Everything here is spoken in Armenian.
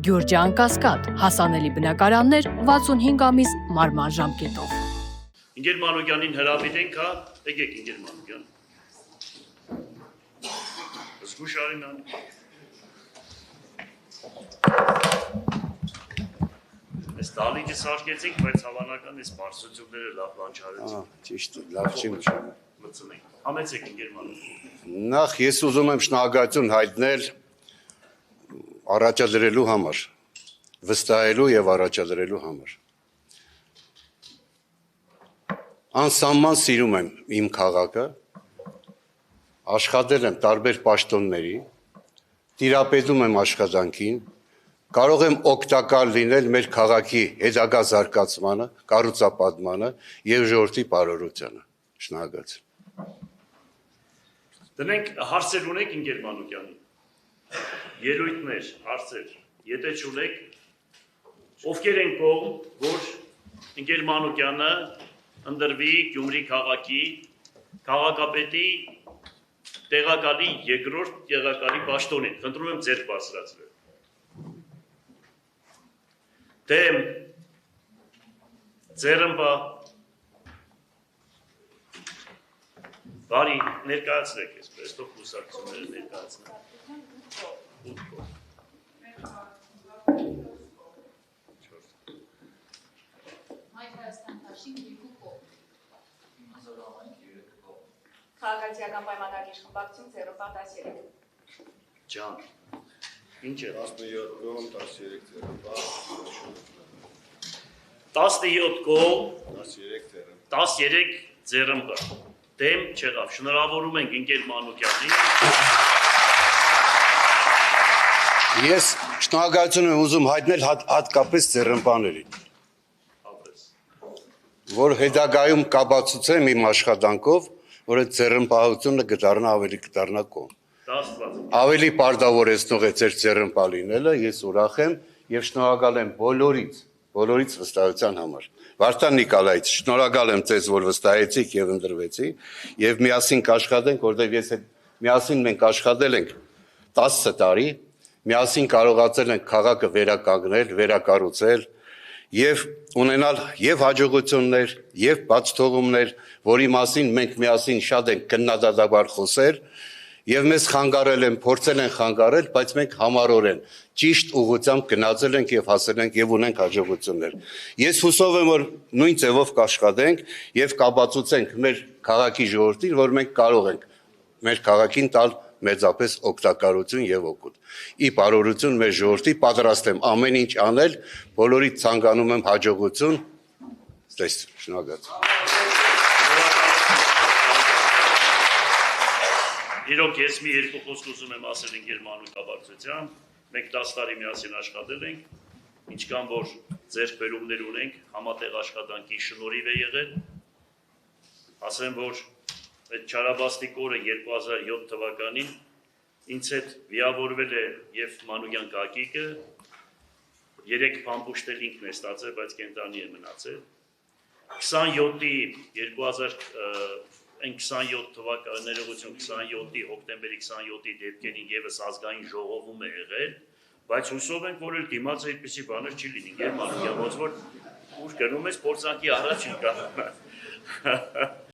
Գյուրջան Կասկադ, հասանելի բնակարաններ 65 ամիս մարման ժամկետով։ Ինգեր Մանուկյանին հրավիրենք, հա, եկեք Ինգեր Մանուկյան։ Զգուշ արին Այս դալիճը սարկեցինք, բայց հավանական այս բարձրությունները լավ բան չարեցինք։ Ճիշտ է, լավ չի մշակում։ Մտցնենք։ Համեցեք Ինգեր Մանուկյան։ Նախ ես ուզում եմ շնորհակալություն հայտնել առաջադրելու համար, վստահելու եւ առաջադրելու համար։ Անսահման սիրում եմ իմ քաղաքը, աշխատել եմ տարբեր պաշտոնների, տիրապետում եմ աշխատանքին, կարող եմ օգտակար լինել մեր քաղաքի հետագա զարգացմանը, կառուցապատմանը եւ ժողովրդի բարօրությանը։ Շնորհակալություն։ Դնենք հարցեր ունեք Ինգեր Մանուկյանին։ Ելույթներ, հարցեր, եթե չունեք, ովքեր են կողմ, որ Ինգեր Մանուկյանը ընդրվի Գյումրի քաղաքի քաղաքապետի տեղակալի երկրորդ տեղակալի պաշտոնին։ Խնդրում եմ ձեռք բարձրացրել։ Դեմ ձեռմբա բարի ներկայացրեք այսպես, թող կուսակցությունները ներկայացնեն։ Քաղաքացիական պայմանագիր խմբակցություն ձեռնպահ 13։ Ջան, ինչ է 17 կողմ 13 ձեռնպահ 17 կողմ 13 13 ձեռնպահ ձեռնպահ դեմ չեղավ։ Շնորհավորում ենք Ինգեր Մանուկյանին։ Ես շնորհակալություն եմ ուզում հայտնել հատկապես ձեռնպահներին, որ հետագայում կապացուցեմ իմ աշխատանքով, որ այդ ձեռնպահությունը կդառնա կողմ։ Ավելի պարտավորեցնող է ձեր ձեռնպահ լինելը, ես ուրախ եմ եւ շնորհակալ եմ բոլորից վստահության համար։ Վարդան Նիկոլայից, շնորհակալ եմ ձեզ, որ վստահեցիք եւ ընտրվեցի եւ միասին կաշխատենք, որտեղ ես միասին մենք աշխատել ենք 10 տարի, միասին կարողացել ենք քաղաքը վերականգնել, վերակառուցել եւ ունենալ եւ հաջողություններ, եւ բացթողումներ, որի մասին մենք միասին շատ ենք քննադատաբար խոսել եւ մեզ խանգարել են, փորձել են խանգարել, բայց մենք համառորեն ճիշտ ուղղությամբ գնացել ենք եւ հասել ենք եւ ունենք հաջողություններ։ Ես հուսով եմ, որ նույն ձևով կաշխատենք եւ կապացուցենք մեր քաղաքի ժողովրդին, որ մենք կարող ենք մեր քաղաքին տալ մեծապես օգտակարություն եւ օգուտ։ Ի բարօրություն մեր ժողովրդի պատրաստ եմ ամեն ինչ անել, բոլորիդ ցանկանում եմ հաջողություն։ Շնորհակալություն։ Իրոք ես մի երկու խոսք ուզում եմ ասել Ինգեր Մանուկյանի, մենք 10 տարի միասին աշխատել ենք, ինչքան որ ձեռքբերումներ ունենք, համատեղ աշխատանքի շնորհիվ է եղել։ Ասեմ, որ այդ չարաբաստիկ օրը 2007 թվականին ինձ հետ վիավորվել է եւ Մանուկյան Կակիկը, 3 փամփուշտել ինքն է ստացել, բայց կենտանի է մնացել։ 27 թվականի ներողություն 27-ի հոկտեմբերի 27-ի դեպքերին եւս ազգային ժողովում է եղել, բայց հուսով ենք, որ դիմաց այդպիսի բաներ չի լինի։ Ինգեր Մանուկյան, ոնց որ ուր գնում ես փորձանքի առաջ չկա։